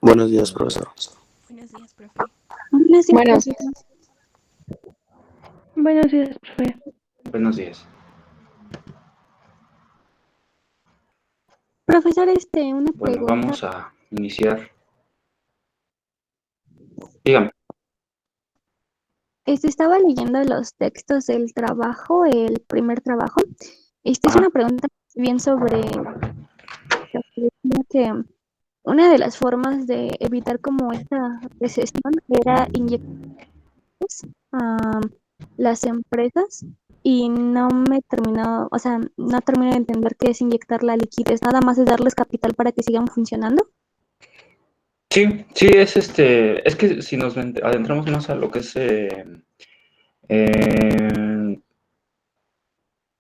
Buenos días, profesor. Buenos días, profe. Buenos días, Buenos profe. días. Buenos días, profe. Buenos días. Profesor, una Bueno, pregunta. vamos a iniciar. Dígame. Estaba leyendo los textos del trabajo, el primer trabajo. Es Ajá. una pregunta bien sobre que una de las formas de evitar como esta recesión era inyectar a las empresas y no termino de entender qué es inyectar la liquidez, nada más es darles capital para que sigan funcionando. Sí, es que si nos adentramos más a lo que es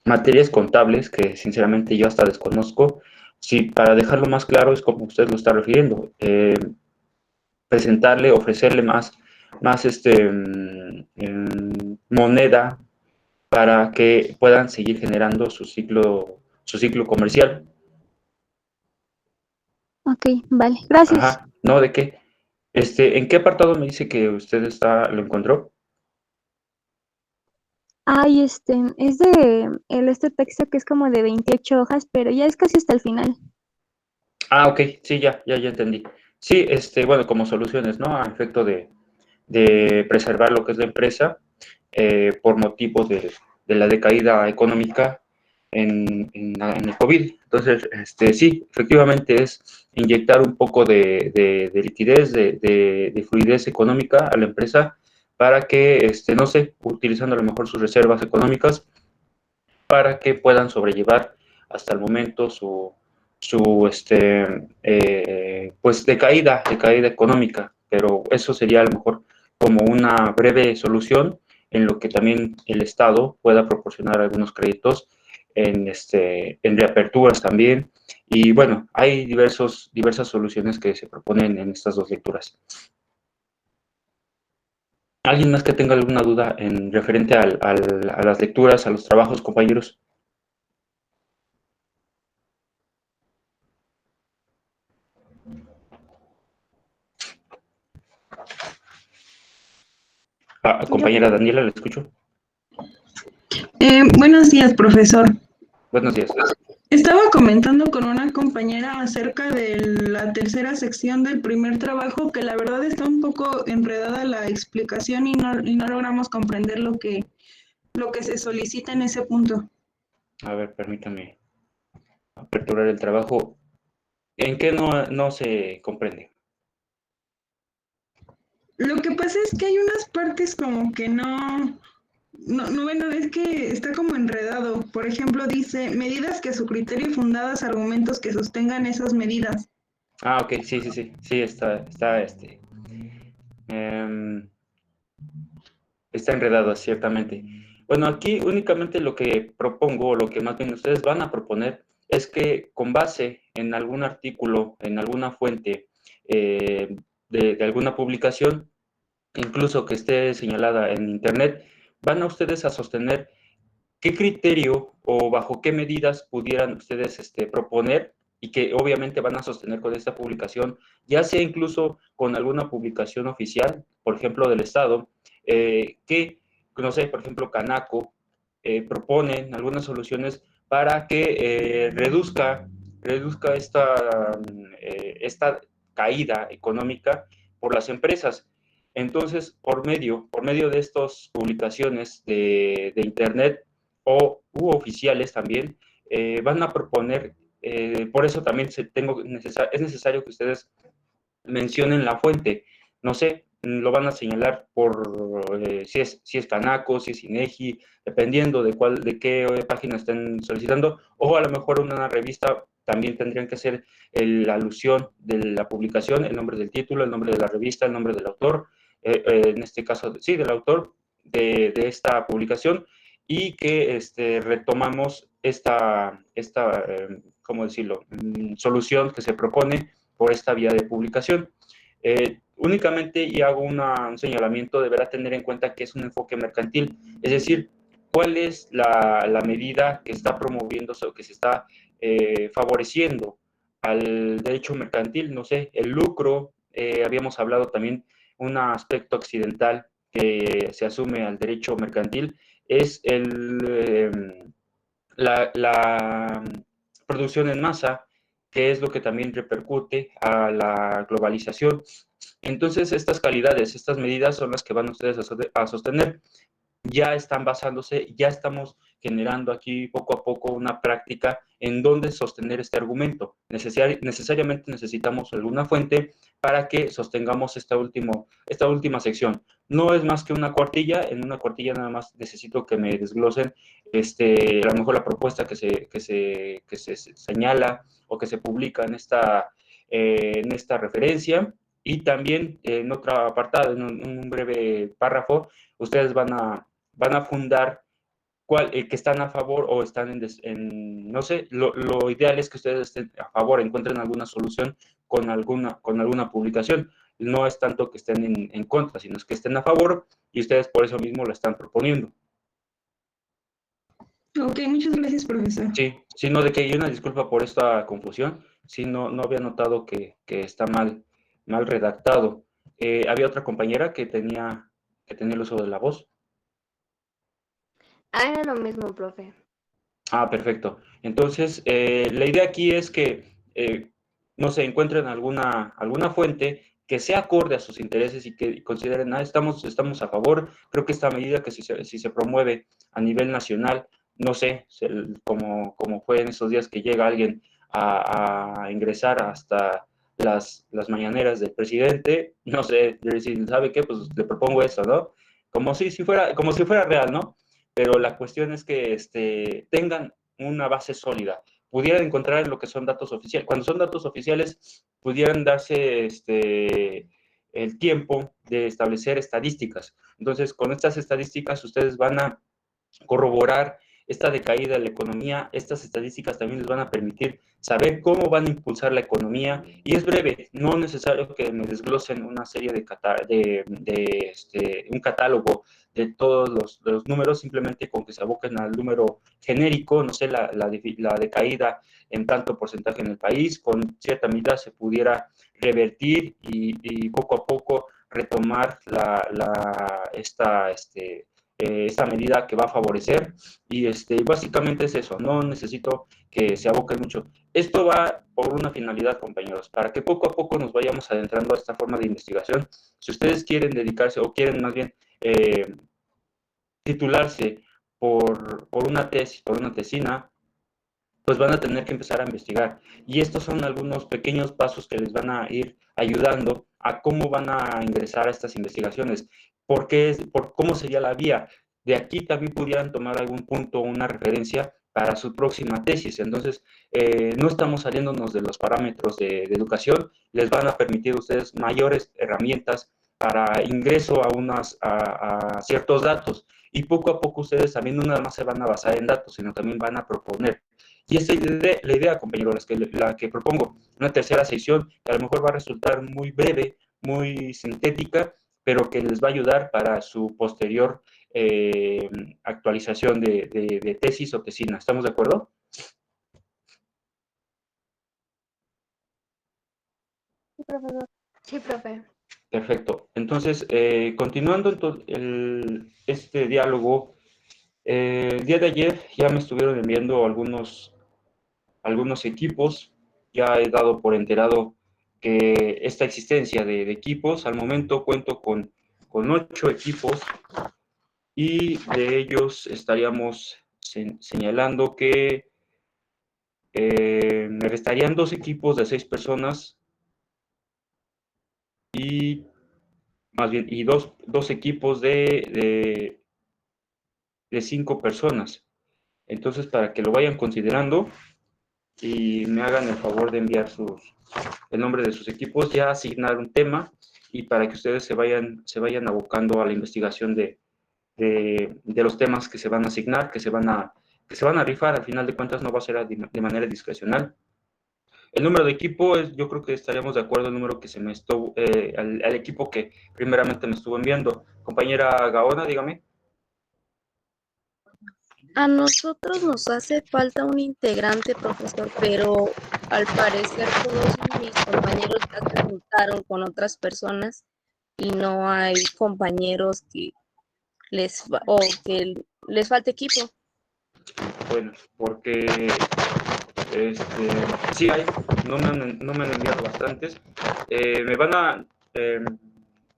materias contables, que sinceramente yo hasta desconozco, sí, para dejarlo más claro es como usted lo está refiriendo, presentarle, ofrecerle más moneda para que puedan seguir generando su ciclo comercial. Ok, vale, gracias. Ajá, ¿no? ¿De qué? ¿En qué apartado me dice que usted lo encontró? Ay, es de este texto que es como de 28 hojas, pero ya es casi hasta el final. Ah, ok, sí, ya entendí. Sí, bueno, como soluciones, ¿no? A efecto de preservar lo que es la empresa por motivos de la decaída económica en el COVID. Entonces, sí, efectivamente es inyectar un poco de liquidez, de fluidez económica a la empresa para que, no sé, utilizando a lo mejor sus reservas económicas para que puedan sobrellevar hasta el momento pues decaída económica, pero eso sería a lo mejor como una breve solución en lo que también el Estado pueda proporcionar algunos créditos en reaperturas también. Y bueno, hay diversas soluciones que se proponen en estas dos lecturas. ¿Alguien más que tenga alguna duda en referente a las lecturas, a los trabajos, compañeros? Compañera Daniela, ¿la escucho? Buenos días, profesor. Buenos días. Estaba comentando con una compañera acerca de la tercera sección del primer trabajo, que la verdad está un poco enredada la explicación y no logramos comprender lo que se solicita en ese punto. A ver, permítame aperturar el trabajo. ¿En qué no se comprende? Lo que pasa es que hay unas partes como que bueno, es que está como enredado. Por ejemplo, dice medidas que a su criterio fundadas argumentos que sostengan esas medidas. Ah, ok, sí, em, está enredado, ciertamente. Bueno, aquí únicamente lo que propongo, o lo que más bien ustedes van a proponer, es que con base en algún artículo, en alguna fuente de alguna publicación, incluso que esté señalada en Internet, van a ustedes a sostener qué criterio o bajo qué medidas pudieran ustedes proponer y que obviamente van a sostener con esta publicación, ya sea incluso con alguna publicación oficial, por ejemplo, del Estado, que, no sé, por ejemplo, Canaco, proponen algunas soluciones para que reduzca esta caída económica por las empresas. Entonces, por medio de estas publicaciones de Internet, u oficiales también, van a proponer, por eso también es necesario que ustedes mencionen la fuente. No sé, lo van a señalar por si es Canaco, si es INEGI, dependiendo de qué página estén solicitando, o a lo mejor una revista también tendrían que hacer la alusión de la publicación, el nombre del título, el nombre de la revista, el nombre del autor, en este caso, sí, del autor de esta publicación, y que retomamos ¿cómo decirlo?, solución que se propone por esta vía de publicación. Únicamente, y hago un señalamiento, deberá tener en cuenta que es un enfoque mercantil, es decir, cuál es la medida que está promoviéndose o que se está favoreciendo al derecho mercantil, no sé, el lucro, habíamos hablado también, un aspecto accidental que se asume al derecho mercantil es la producción en masa, que es lo que también repercute a la globalización. Entonces, estas calidades, estas medidas son las que van ustedes a sostener. Ya están basándose, ya estamos generando aquí poco a poco una práctica en donde sostener este argumento. Necesariamente necesitamos alguna fuente para que sostengamos esta última sección. No es más que una cuartilla, en una cuartilla nada más necesito que me desglosen a lo mejor la propuesta que se señala o que se publica en esta referencia, y también en otro apartado, en un breve párrafo, ustedes van a fundar que están a favor o están no sé, lo ideal es que ustedes estén a favor, encuentren alguna solución con alguna publicación. No es tanto que estén en contra, sino es que estén a favor y ustedes por eso mismo la están proponiendo. Ok, muchas gracias, profesor. Sí, no, de que hay una disculpa por esta confusión. Sí, no había notado que está mal redactado. Había otra compañera que tenía el uso de la voz. Era lo mismo, profe. Perfecto. Entonces, la idea aquí es que, no se encuentren alguna fuente que sea acorde a sus intereses y que consideren, estamos a favor. Creo que esta medida que si se promueve a nivel nacional, no sé, como fue en esos días que llega alguien a ingresar hasta las mañaneras del presidente, no sé, decir, ¿sabe qué? Pues le propongo eso, ¿no? Como si fuera real, ¿no? Pero la cuestión es que tengan una base sólida, pudieran encontrar lo que son datos oficiales. Cuando son datos oficiales, pudieran darse el tiempo de establecer estadísticas. Entonces, con estas estadísticas, ustedes van a corroborar esta decaída de la economía. Estas estadísticas también les van a permitir saber cómo van a impulsar la economía, y es breve, no es necesario que me desglosen una serie un catálogo de todos los números, simplemente con que se aboquen al número genérico, no sé, la decaída en tanto porcentaje en el país, con cierta medida se pudiera revertir y poco a poco retomar esta medida que va a favorecer, y básicamente es eso. No necesito que se aboquen mucho. Esto va por una finalidad, compañeros, para que poco a poco nos vayamos adentrando a esta forma de investigación. Si ustedes quieren dedicarse o quieren más bien titularse por una tesis, por una tesina, pues van a tener que empezar a investigar. Y estos son algunos pequeños pasos que les van a ir ayudando a cómo van a ingresar a estas investigaciones. Por cómo sería la vía. De aquí también pudieran tomar algún punto, una referencia para su próxima tesis. Entonces, no estamos saliéndonos de los parámetros de educación, les van a permitir a ustedes mayores herramientas para ingreso a ciertos datos. Y poco a poco ustedes también no nada más se van a basar en datos, sino también van a proponer. Y esa es la idea, compañeros, la que propongo, una tercera sección que a lo mejor va a resultar muy breve, muy sintética, pero que les va a ayudar para su posterior actualización de tesis o tesina. ¿Estamos de acuerdo? Sí, profesor. Sí, profe. Perfecto. Entonces, continuando este diálogo, el día de ayer ya me estuvieron enviando algunos equipos. Ya he dado por enterado que esta existencia de equipos, al momento cuento con 8 equipos, y de ellos estaríamos señalando que me restarían 2 equipos de 6 personas y más bien, y dos equipos de 5 personas. Entonces, para que lo vayan considerando y me hagan el favor de enviar el nombre de sus equipos, ya asignar un tema, y para que ustedes se vayan abocando a la investigación de los temas que se van a asignar, que se van a rifar. Al final de cuentas no va a ser de manera discrecional. El número de equipo yo creo que estaríamos de acuerdo el número que se me estuvo, al equipo que primeramente me estuvo enviando. Compañera Gaona, dígame. A nosotros nos hace falta un integrante, profesor, pero al parecer todos mis compañeros ya se juntaron con otras personas y no hay compañeros que o que les falte equipo. Bueno, porque sí hay, no me han enviado bastantes. Me van a,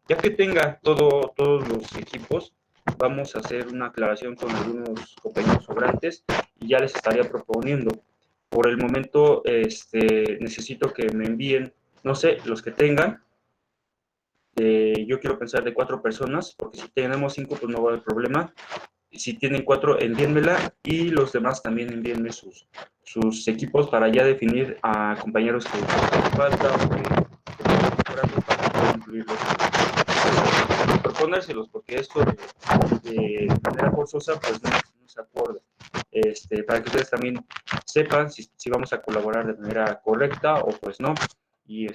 ya que tenga todos los equipos, vamos a hacer una aclaración con algunos compañeros sobrantes y ya les estaría proponiendo. Por el momento, necesito que me envíen, no sé, los que tengan. Yo quiero pensar de 4 personas, porque si tenemos 5, pues no va a haber problema. Si tienen 4, envíenmela y los demás también envíenme sus equipos para ya definir a compañeros que falta o que para poder incluirlos. Proponérselos, porque esto de manera forzosa pues no se acuerda. Para que ustedes también sepan si vamos a colaborar de manera correcta o pues no. Y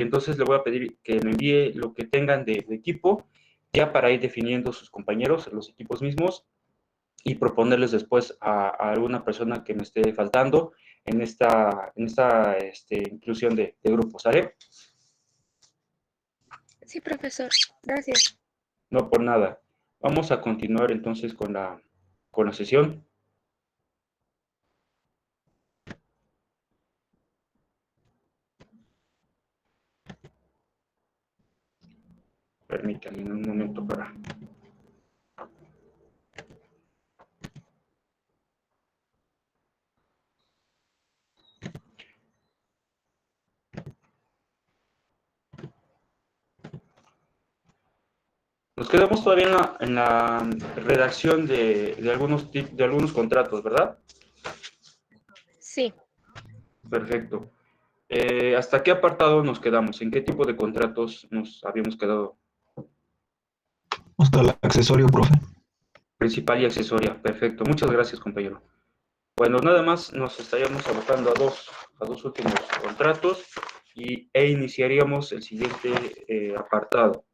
entonces le voy a pedir que me envíe lo que tengan de equipo, ya para ir definiendo sus compañeros, los equipos mismos, y proponerles después a alguna persona que me esté faltando en esta inclusión de grupos, ¿sale? Sí, profesor. Gracias. No por nada. Vamos a continuar entonces con la sesión. Permítanme un momento para... Nos quedamos todavía en la redacción de algunos contratos, ¿verdad? Sí. Perfecto. ¿Hasta qué apartado nos quedamos? ¿En qué tipo de contratos nos habíamos quedado? Hasta el accesorio, profe. Principal y accesoria. Perfecto. Muchas gracias, compañero. Bueno, nada más nos estaríamos abocando a dos últimos contratos e iniciaríamos el siguiente apartado.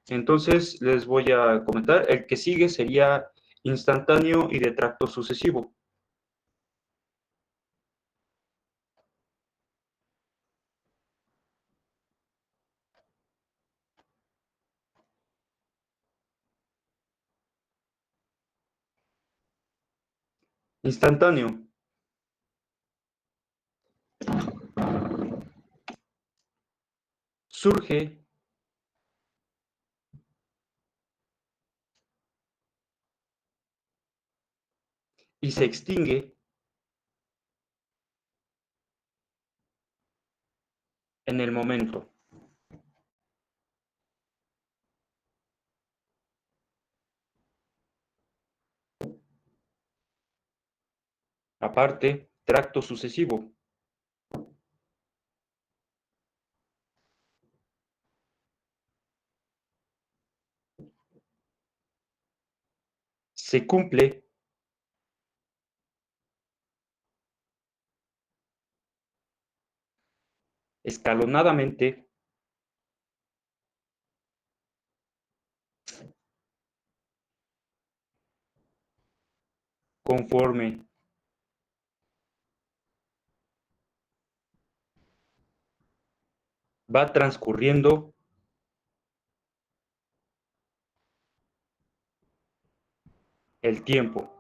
Entonces, les voy a comentar. El que sigue sería instantáneo y de tracto sucesivo. Instantáneo. Surge y se extingue en el momento. Aparte, tracto sucesivo. Se cumple escalonadamente conforme va transcurriendo el tiempo.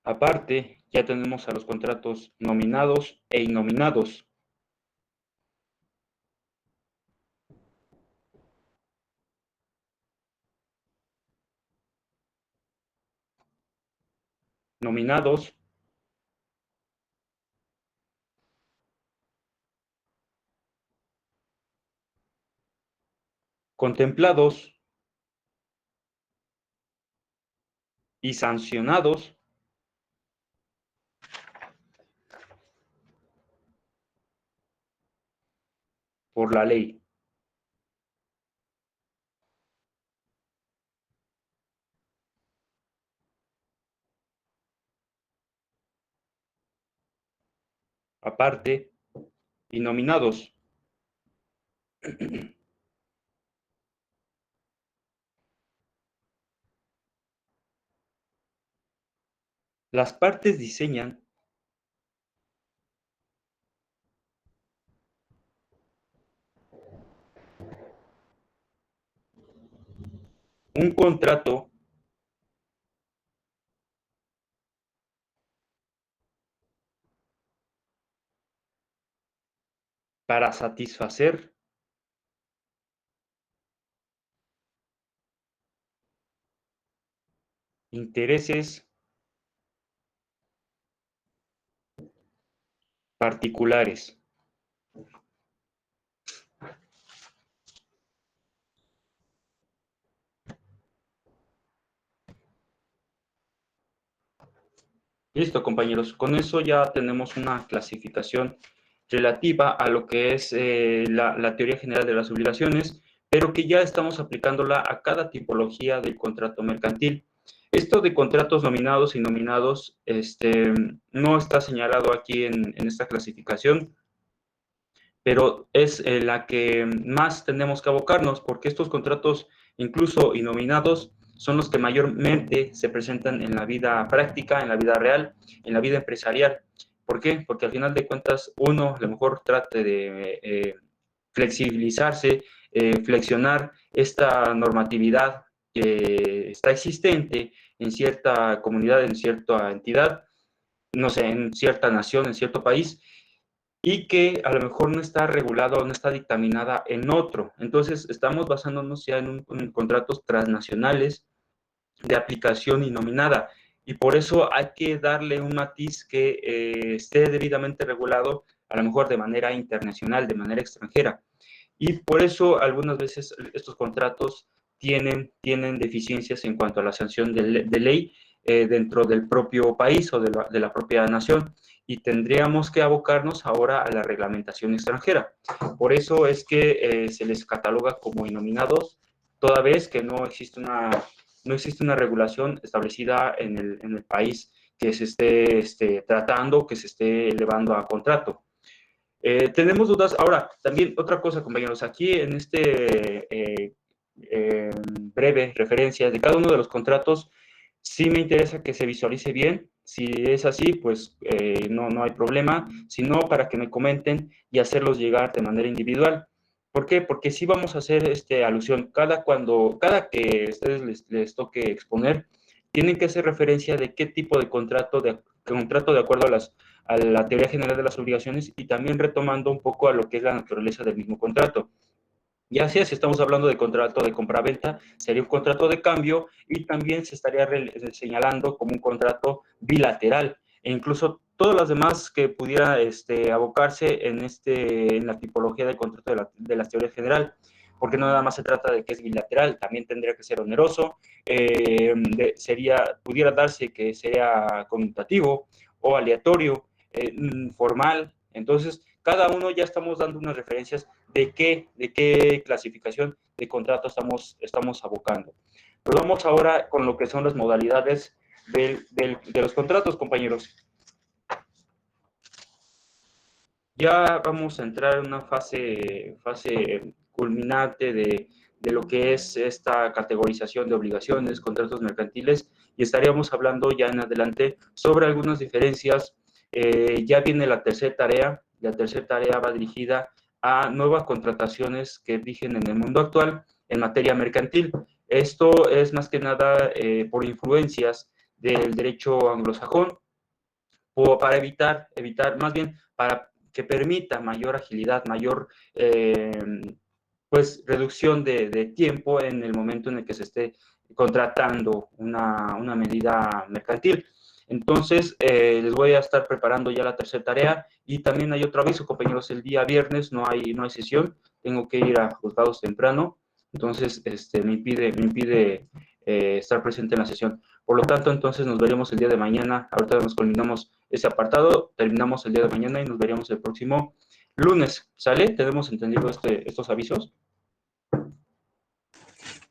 Aparte, ya tenemos a los contratos nominados e innominados. Nominados, contemplados y sancionados por la ley. Aparte, y nominados. Las partes diseñan un contrato para satisfacer intereses particulares. Listo, compañeros. Con eso ya tenemos una clasificación relativa a lo que es la teoría general de las obligaciones, pero que ya estamos aplicándola a cada tipología del contrato mercantil. Esto de contratos nominados y nominados no está señalado aquí en esta clasificación, pero es la que más tenemos que abocarnos, porque estos contratos, incluso nominados, son los que mayormente se presentan en la vida práctica, en la vida real, en la vida empresarial. ¿Por qué? Porque al final de cuentas uno a lo mejor trate de flexibilizarse, flexionar esta normatividad que está existente en cierta comunidad, en cierta entidad, no sé, en cierta nación, en cierto país, y que a lo mejor no está regulado, no está dictaminada en otro. Entonces, estamos basándonos ya en contratos transnacionales de aplicación inominada, y por eso hay que darle un matiz que esté debidamente regulado, a lo mejor de manera internacional, de manera extranjera. Y por eso algunas veces estos contratos tienen deficiencias en cuanto a la sanción de ley dentro del propio país o de la propia nación, y tendríamos que abocarnos ahora a la reglamentación extranjera. Por eso es que se les cataloga como inominados, toda vez que no existe una regulación establecida en el país que se esté tratando, que se esté elevando a contrato. Tenemos dudas. Ahora, también otra cosa, compañeros, aquí en breve referencia de cada uno de los contratos, sí me interesa que se visualice bien. Si es así, pues no hay problema. Si no, para que me comenten y hacerlos llegar de manera individual. ¿Por qué? Porque sí vamos a hacer alusión. Cada que a ustedes les toque exponer, tienen que hacer referencia de qué tipo de contrato de acuerdo a la teoría general de las obligaciones, y también retomando un poco a lo que es la naturaleza del mismo contrato. Ya sea si estamos hablando de contrato de compraventa, sería un contrato de cambio, y también se estaría señalando como un contrato bilateral, e incluso todas las demás que pudiera abocarse en la tipología del contrato de la teoría general, porque no nada más se trata de que es bilateral, también tendría que ser oneroso, pudiera darse que sea conmutativo o aleatorio, formal. Entonces, cada uno ya estamos dando unas referencias de qué clasificación de contrato estamos abocando. Pues vamos ahora con lo que son las modalidades de los contratos, compañeros. Ya vamos a entrar en una fase culminante de lo que es esta categorización de obligaciones, contratos mercantiles, y estaríamos hablando ya en adelante sobre algunas diferencias. Ya viene la tercera tarea. La tercera tarea va dirigida a nuevas contrataciones que rigen en el mundo actual en materia mercantil. Esto es más que nada por influencias del derecho anglosajón, o para evitar, más bien para que permita mayor agilidad, mayor pues reducción de tiempo en el momento en el que se esté contratando una medida mercantil. Entonces, les voy a estar preparando ya la tercera tarea, y también hay otro aviso, compañeros: el día viernes no hay sesión, tengo que ir a juzgados temprano, entonces me impide estar presente en la sesión. Por lo tanto, entonces nos veremos el día de mañana. Ahorita nos culminamos ese apartado, terminamos el día de mañana y nos veremos el próximo lunes. ¿Sale? ¿Tenemos entendido estos avisos?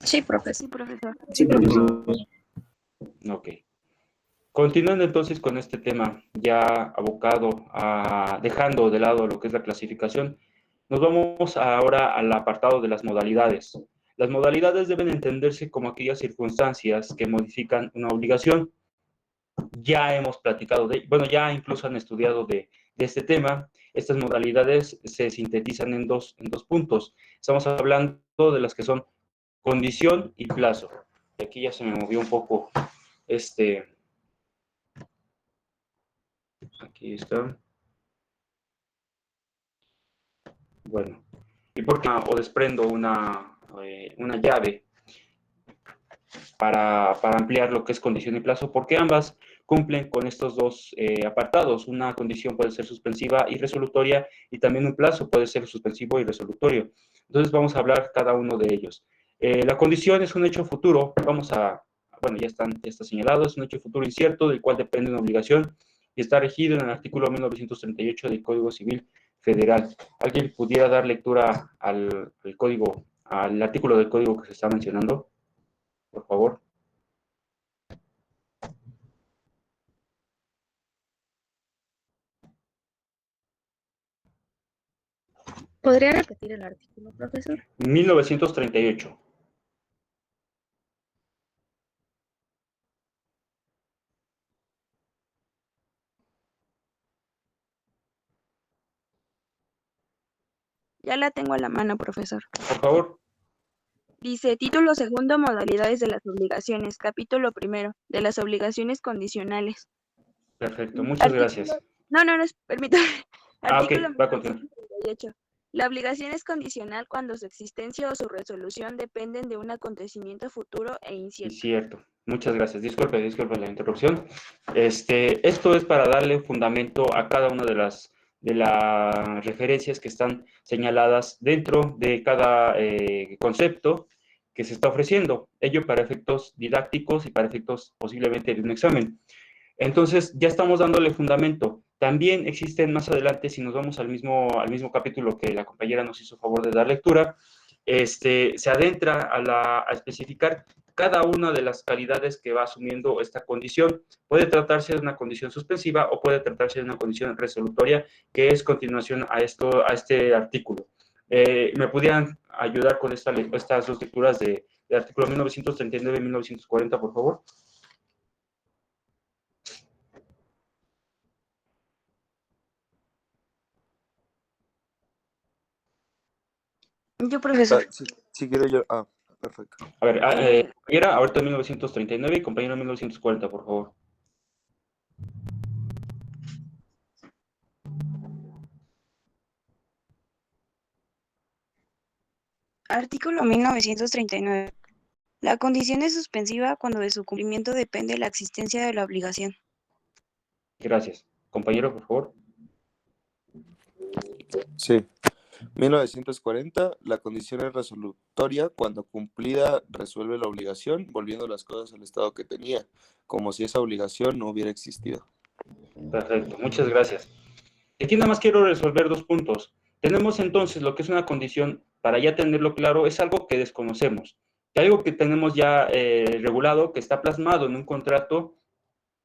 Sí, profesor. Sí, profesor. Sí, profesor. Ok. Continuando entonces con este tema, ya abocado a dejando de lado lo que es la clasificación, nos vamos ahora al apartado de las modalidades. Las modalidades deben entenderse como aquellas circunstancias que modifican una obligación. Ya hemos platicado bueno, ya incluso han estudiado de este tema. Estas modalidades se sintetizan en dos puntos. Estamos hablando de las que son condición y plazo. Y aquí ya se me movió un poco aquí está. Bueno, y porque o desprendo una llave para ampliar lo que es condición y plazo, porque ambas cumplen con estos dos apartados. Una condición puede ser suspensiva y resolutoria, y también un plazo puede ser suspensivo y resolutorio. Entonces vamos a hablar cada uno de ellos. La condición es un hecho futuro, bueno, ya está señalado, es un hecho futuro incierto del cual depende una obligación y está regido en el artículo 1938 del Código Civil Federal. ¿Alguien pudiera dar lectura al artículo del código que se está mencionando? Por favor. ¿Podría repetir el artículo, profesor? 1938. Ya la tengo a la mano, profesor. Por favor. Dice, título segundo, modalidades de las obligaciones, capítulo primero, de las obligaciones condicionales. Perfecto, muchas gracias. No, permítame. Artículo Ok, va a continuar. 1938. La obligación es condicional cuando su existencia o su resolución dependen de un acontecimiento futuro e incierto. Cierto. Muchas gracias. Disculpe la interrupción. Esto es para darle fundamento a cada una de las referencias que están señaladas dentro de cada concepto que se está ofreciendo. Ello para efectos didácticos y para efectos posiblemente de un examen. Entonces, ya estamos dándole fundamento. También existen más adelante, si nos vamos al mismo capítulo que la compañera nos hizo favor de dar lectura, se adentra a especificar cada una de las calidades que va asumiendo esta condición. Puede tratarse de una condición suspensiva o puede tratarse de una condición resolutoria, que es continuación a este artículo. ¿Me pudieran ayudar con estas dos lecturas del artículo 1939 y 1940, por favor? Yo, profesor. Si quiero yo. Perfecto. A ver, compañera, ahorita 1939 y compañero 1940, por favor. Artículo 1939. La condición es suspensiva cuando de su cumplimiento depende la existencia de la obligación. Gracias. Compañero, por favor. Sí. 1940, la condición es resolutoria cuando cumplida resuelve la obligación, volviendo las cosas al estado que tenía, como si esa obligación no hubiera existido. Perfecto, muchas gracias. Aquí nada más quiero resolver dos puntos. Tenemos entonces lo que es una condición, para ya tenerlo claro, es algo que desconocemos. Algo que tenemos ya regulado, que está plasmado en un contrato,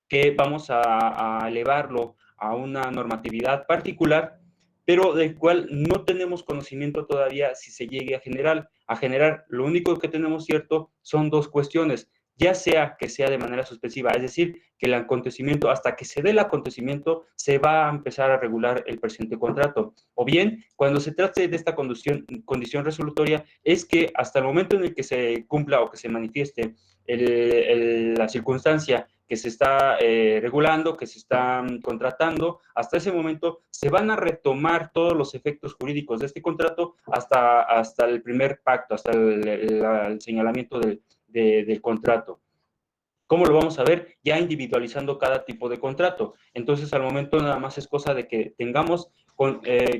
que vamos a elevarlo a una normatividad particular, pero del cual no tenemos conocimiento todavía si se llegue a generar. Lo único que tenemos cierto son dos cuestiones, ya sea que sea de manera suspensiva, es decir, que el acontecimiento, hasta que se dé el acontecimiento, se va a empezar a regular el presente contrato. O bien, cuando se trate de esta condición resolutoria, es que hasta el momento en el que se cumpla o que se manifieste la circunstancia que se está regulando, que se está contratando, hasta ese momento se van a retomar todos los efectos jurídicos de este contrato hasta el primer pacto, hasta el señalamiento del contrato. ¿Cómo lo vamos a ver? Ya individualizando cada tipo de contrato. Entonces, al momento nada más es cosa de que tengamos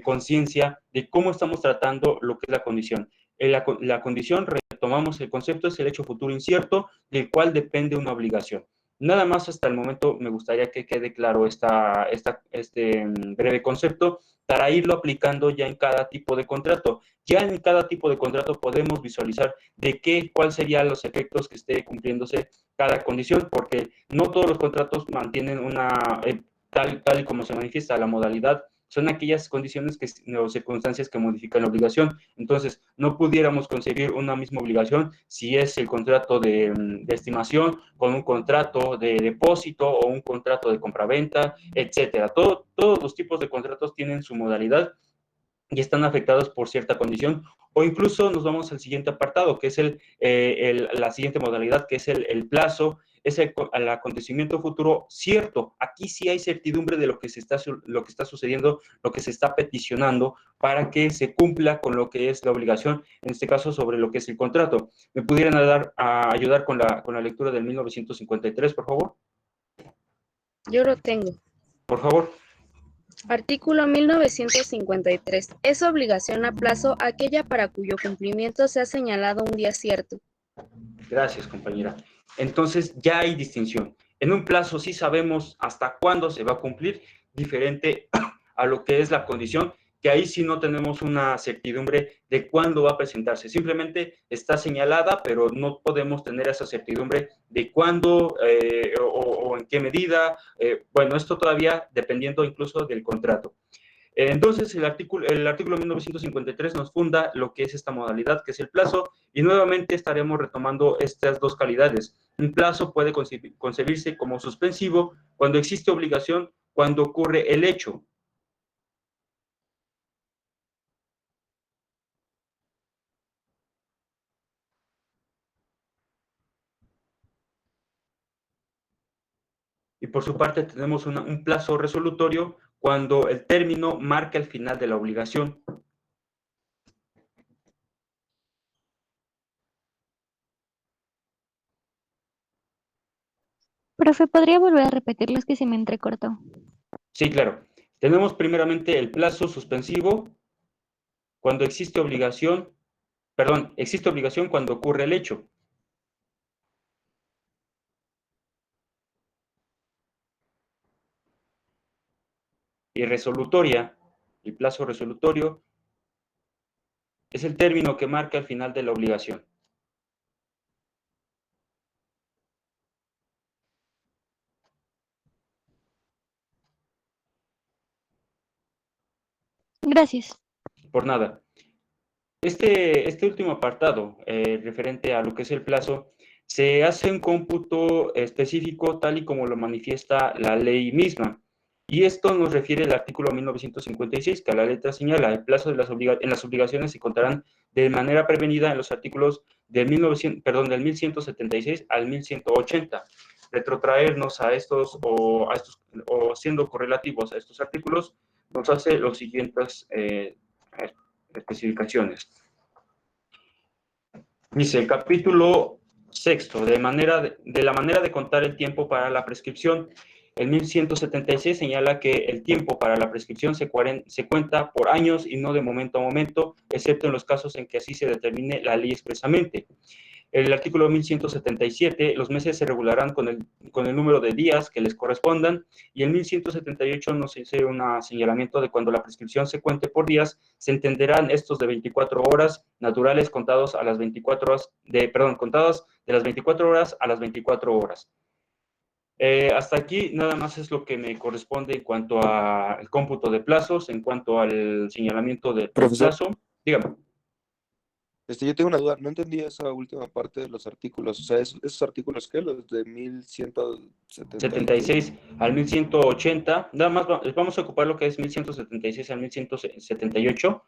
conciencia de cómo estamos tratando lo que es la condición. La condición, retomamos el concepto, es el hecho futuro incierto del cual depende una obligación. Nada más hasta el momento me gustaría que quede claro este breve concepto para irlo aplicando ya en cada tipo de contrato. Ya en cada tipo de contrato podemos visualizar cuáles serían los efectos que esté cumpliéndose cada condición, porque no todos los contratos mantienen tal y como se manifiesta la modalidad, son aquellas condiciones o circunstancias que modifican la obligación. Entonces, no pudiéramos concebir una misma obligación si es el contrato de estimación con un contrato de depósito o un contrato de compraventa, etcétera. Todos los tipos de contratos tienen su modalidad y están afectados por cierta condición, o incluso nos vamos al siguiente apartado, que es la siguiente modalidad, que es el plazo, es el acontecimiento futuro cierto. Aquí sí hay certidumbre de lo que está sucediendo, lo que se está peticionando para que se cumpla con lo que es la obligación, en este caso sobre lo que es el contrato. ¿Me pudieran ayudar con la lectura del 1953, por favor? Yo lo tengo. Por favor. Artículo 1953. Es obligación a plazo aquella para cuyo cumplimiento se ha señalado un día cierto. Gracias, compañera. Entonces, ya hay distinción. En un plazo sí sabemos hasta cuándo se va a cumplir, diferente a lo que es la condición, que ahí sí no tenemos una certidumbre de cuándo va a presentarse. Simplemente está señalada, pero no podemos tener esa certidumbre de cuándo o en qué medida. Bueno, esto todavía dependiendo incluso del contrato. Entonces, el artículo 1953 nos funda lo que es esta modalidad, que es el plazo, y nuevamente estaremos retomando estas dos calidades. Un plazo puede concebirse como suspensivo cuando existe obligación, cuando ocurre el hecho. Y por su parte tenemos un plazo resolutorio cuando el término marca el final de la obligación. Profe, ¿podría volver a repetir los que se me entrecortó? Sí, claro. Tenemos primeramente el plazo suspensivo cuando existe obligación cuando ocurre el hecho. Y resolutoria, el plazo resolutorio, es el término que marca el final de la obligación. Gracias. Por nada. Este último apartado, referente a lo que es el plazo, se hace un cómputo específico tal y como lo manifiesta la ley misma. Y esto nos refiere al artículo 1956, que a la letra señala, el plazo en las obligaciones se contarán de manera prevenida en los artículos del 1176 al 1180. Retrotraernos a estos o siendo correlativos a estos artículos, nos hace los siguientes especificaciones. Dice el capítulo sexto, de la manera de contar el tiempo para la prescripción. El 1176 señala que el tiempo para la prescripción se cuenta por años y no de momento a momento, excepto en los casos en que así se determine la ley expresamente. El artículo 1177, los meses se regularán con el número de días que les correspondan, y el 1178 nos dice un señalamiento de cuando la prescripción se cuente por días, se entenderán estos de 24 horas naturales contados a las 24 horas, contados de las 24 horas a las 24 horas. Hasta aquí nada más es lo que me corresponde en cuanto al cómputo de plazos, en cuanto al señalamiento del plazo. Dígame. Yo tengo una duda, no entendí esa última parte de los artículos, o sea, ¿esos artículos qué? Los de 1176 al 1180, nada más vamos a ocupar lo que es 1176 al 1178,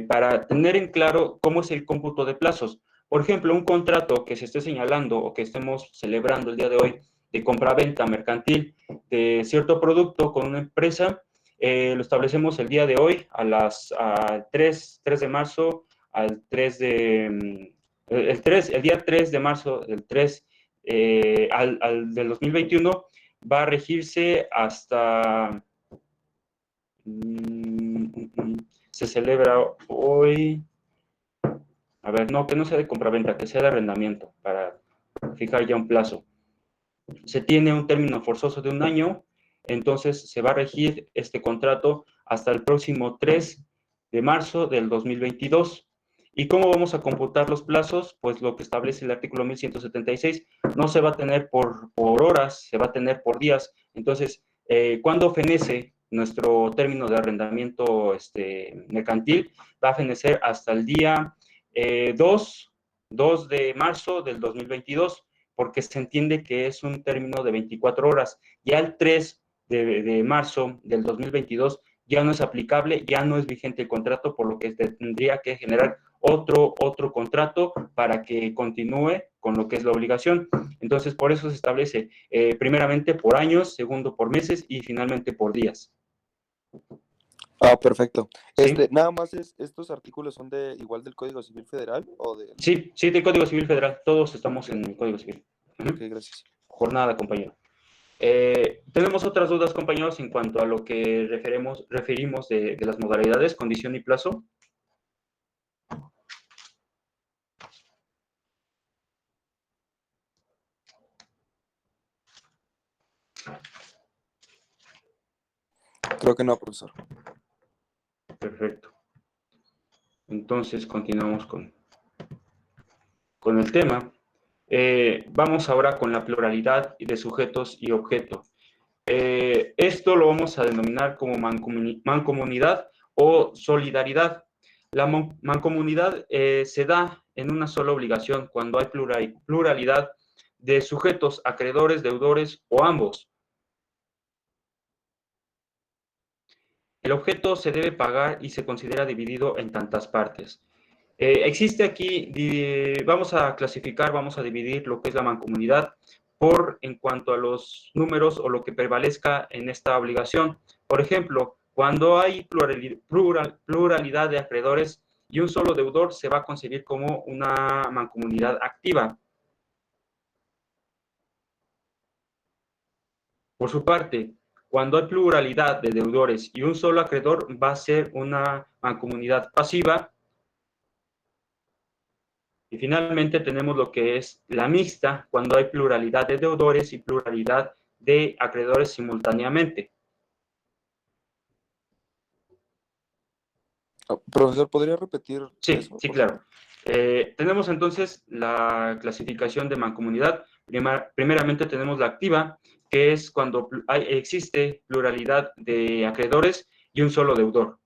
para tener en claro cómo es el cómputo de plazos. Por ejemplo, un contrato que se esté señalando o que estemos celebrando el día de hoy de compra-venta mercantil de cierto producto con una empresa, lo establecemos el día de hoy a 3 de marzo, el día 3 de marzo del 3 del 2021 va a regirse hasta se celebra hoy, a ver, no, que no sea de compraventa, que sea de arrendamiento, para fijar ya un plazo. se tiene un término forzoso de 1 año, entonces se va a regir este contrato hasta el próximo 3 de marzo del 2022. ¿Y cómo vamos a computar los plazos? Pues lo que establece el artículo 1176, no se va a tener por horas, se va a tener por días. Entonces, cuando fenece nuestro término de arrendamiento mercantil, va a fenecer hasta el día 2 de marzo del 2022, porque se entiende que es un término de 24 horas. Ya el 3 de marzo del 2022 ya no es aplicable, ya no es vigente el contrato, por lo que tendría que generar otro contrato para que continúe con lo que es la obligación. Entonces, por eso se establece primeramente por años, segundo por meses y finalmente por días. Ah, perfecto. ¿Sí? Nada más estos artículos son igual del Código Civil Federal o de... Sí, del Código Civil Federal. Todos estamos en el Código Civil. Ok, gracias. Jornada, compañero. Tenemos otras dudas, compañeros, en cuanto a lo que referimos de las modalidades, condición y plazo. Creo que no, profesor. Perfecto. Entonces, continuamos con el tema. Vamos ahora con la pluralidad de sujetos y objeto. Esto lo vamos a denominar como mancomunidad o solidaridad. La mancomunidad se da en una sola obligación cuando hay pluralidad de sujetos, acreedores, deudores o ambos. El objeto se debe pagar y se considera dividido en tantas partes. Existe aquí, vamos a clasificar, vamos a dividir lo que es la mancomunidad en cuanto a los números o lo que prevalezca en esta obligación. Por ejemplo, cuando hay pluralidad de acreedores y un solo deudor, se va a concebir como una mancomunidad activa. Por su parte, cuando hay pluralidad de deudores y un solo acreedor, va a ser una mancomunidad pasiva. Y finalmente tenemos lo que es la mixta, cuando hay pluralidad de deudores y pluralidad de acreedores simultáneamente. Profesor, ¿podría repetir eso? Sí, claro. Tenemos entonces la clasificación de mancomunidad. Primeramente tenemos la activa, que es cuando existe pluralidad de acreedores y un solo deudor.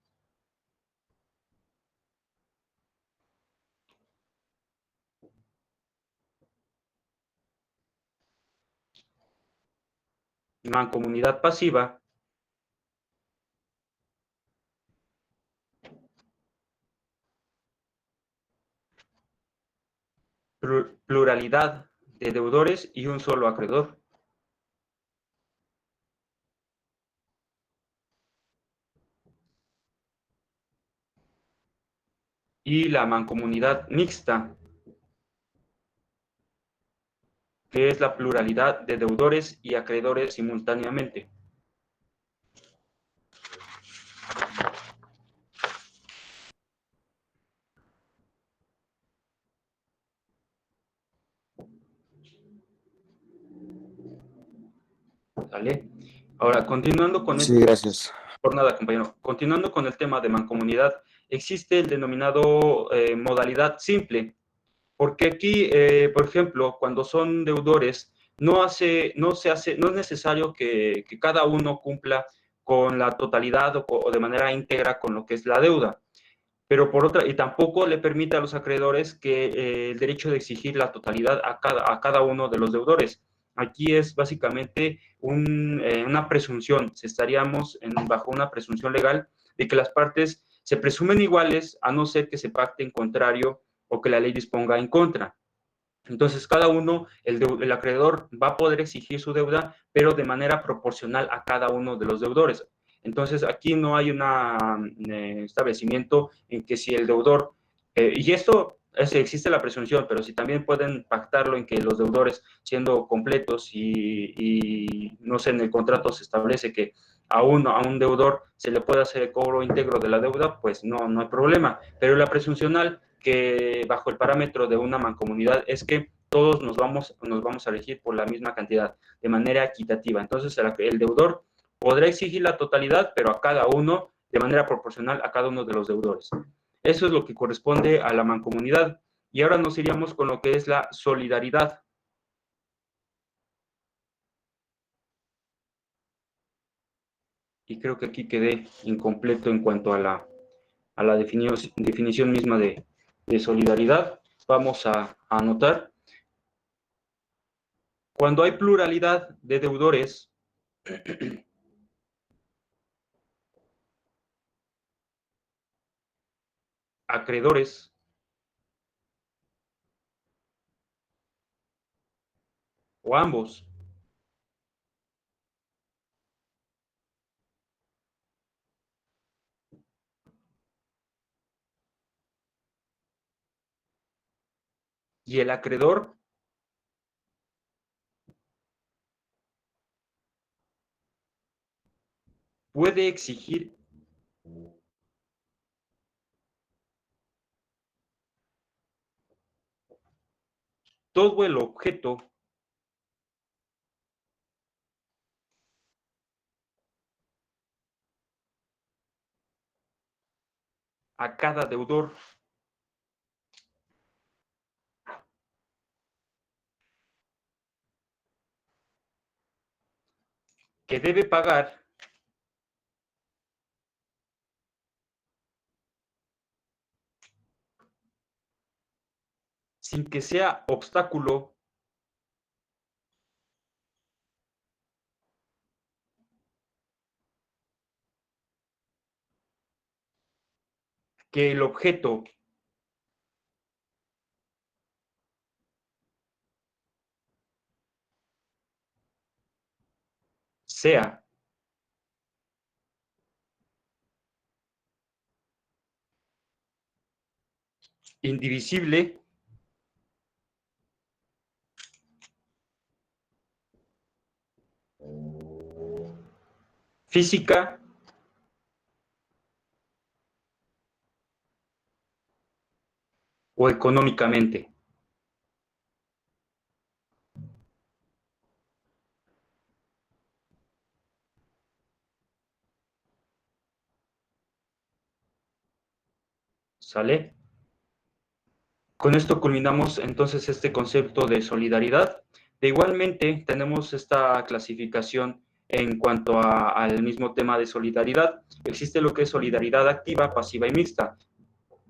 Mancomunidad pasiva, pluralidad de deudores y un solo acreedor. Y la mancomunidad mixta, que es la pluralidad de deudores y acreedores simultáneamente. ¿Vale? Ahora, continuando con Sí, gracias. Por nada, compañero. Continuando con el tema de mancomunidad, existe el denominado modalidad simple, porque aquí, por ejemplo, cuando son deudores, no es necesario que cada uno cumpla con la totalidad o de manera íntegra con lo que es la deuda. Pero por otra, y tampoco le permite a los acreedores que el derecho de exigir la totalidad a cada uno de los deudores. Aquí es básicamente una presunción, estaríamos bajo una presunción legal de que las partes se presumen iguales a no ser que se pacte en contrario o que la ley disponga en contra. Entonces, cada uno, el acreedor va a poder exigir su deuda, pero de manera proporcional a cada uno de los deudores. Entonces, aquí no hay un establecimiento en que si el deudor, y esto existe la presunción, pero si también pueden pactarlo en que los deudores, siendo completos y no sé, en el contrato se establece que a un deudor se le puede hacer el cobro íntegro de la deuda, pues no hay problema. Pero la presuncional, que bajo el parámetro de una mancomunidad, es que todos nos vamos a regir por la misma cantidad, de manera equitativa. Entonces, el deudor podrá exigir la totalidad, pero a cada uno, de manera proporcional a cada uno de los deudores. Eso es lo que corresponde a la mancomunidad. Y ahora nos iríamos con lo que es la solidaridad. Y creo que aquí quedé incompleto en cuanto a la definición misma de solidaridad. Vamos a anotar. Cuando hay pluralidad de deudores, acreedores, o ambos, y el acreedor puede exigir todo el objeto a cada deudor. Que debe pagar sin que sea obstáculo que el objeto sea indivisible física o económicamente. ¿Sale? Con esto culminamos entonces este concepto de solidaridad. De igualmente, tenemos esta clasificación en cuanto al mismo tema de solidaridad. Existe lo que es solidaridad activa, pasiva y mixta,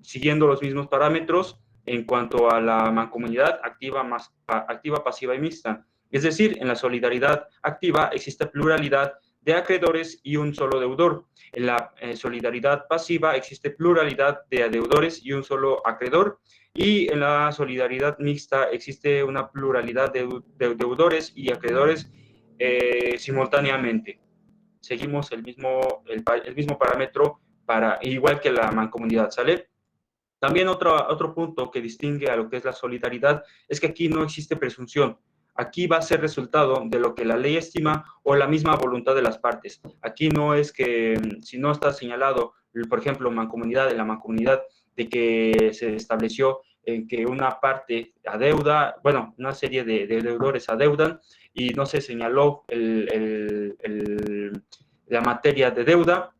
siguiendo los mismos parámetros en cuanto a la mancomunidad activa, pasiva y mixta. Es decir, en la solidaridad activa existe pluralidad de acreedores y un solo deudor. En la solidaridad pasiva existe pluralidad de deudores y un solo acreedor. Y en la solidaridad mixta existe una pluralidad de deudores y acreedores simultáneamente. Seguimos el mismo parámetro igual que la mancomunidad, ¿sale? También otro punto que distingue a lo que es la solidaridad es que aquí no existe presunción. Aquí va a ser resultado de lo que la ley estima o la misma voluntad de las partes. Aquí no es que, si no está señalado, por ejemplo, en la mancomunidad, de que se estableció en que una parte adeuda, bueno, una serie de deudores adeudan y no se señaló la materia de deuda,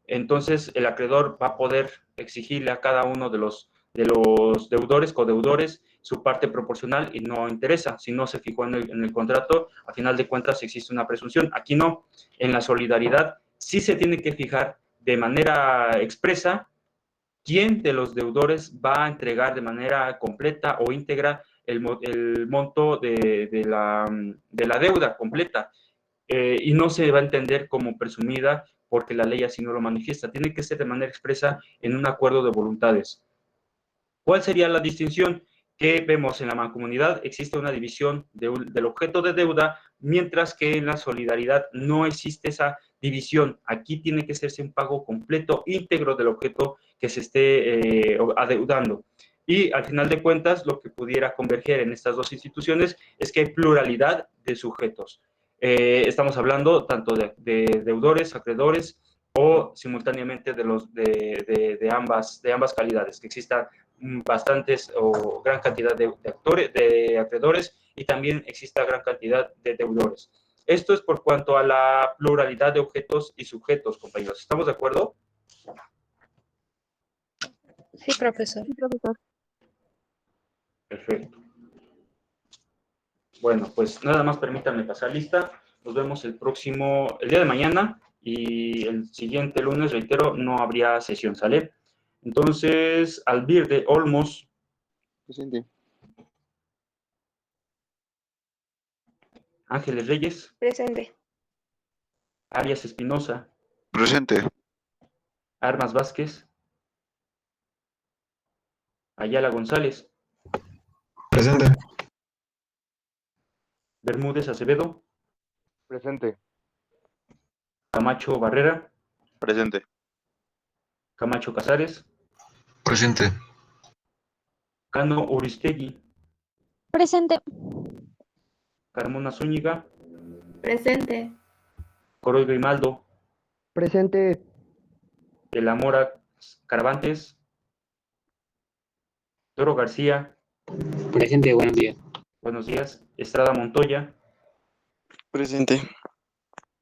entonces el acreedor va a poder exigirle a cada uno de los deudores, codeudores, su parte proporcional y no interesa. Si no se fijó en el contrato, a final de cuentas existe una presunción. Aquí no. En la solidaridad sí se tiene que fijar de manera expresa quién de los deudores va a entregar de manera completa o íntegra el monto de la deuda completa. Y no se va a entender como presumida porque la ley así no lo manifiesta. Tiene que ser de manera expresa en un acuerdo de voluntades. ¿Cuál sería la distinción? Que vemos en la mancomunidad existe una división del objeto de deuda, mientras que en la solidaridad no existe esa división. Aquí tiene que hacerse un pago completo, íntegro del objeto que se esté adeudando. Y al final de cuentas, lo que pudiera converger en estas dos instituciones es que hay pluralidad de sujetos. Estamos hablando tanto de deudores, acreedores o simultáneamente de ambas calidades, que exista bastantes o gran cantidad de acreedores y también exista gran cantidad de deudores. Esto es por cuanto a la pluralidad de objetos y sujetos, compañeros. ¿Estamos de acuerdo? Sí, profesor. Sí, profesor. Perfecto. Bueno, pues nada más permítanme pasar lista. Nos vemos el día de mañana y el siguiente lunes, reitero, no habría sesión, ¿sale? Entonces, Albir de Olmos. Presente. Ángeles Reyes. Presente. Arias Espinosa. Presente. Armas Vázquez. Ayala González. Presente. Bermúdez Acevedo. Presente. Camacho Barrera. Presente. Camacho Casares. Presente. Cano Uristegui. Presente. Carmona Zúñiga. Presente. Coroy Grimaldo. Presente. De la Mora Caravantes. Toro García. Presente, buenos días. Buenos días. Estrada Montoya. Presente.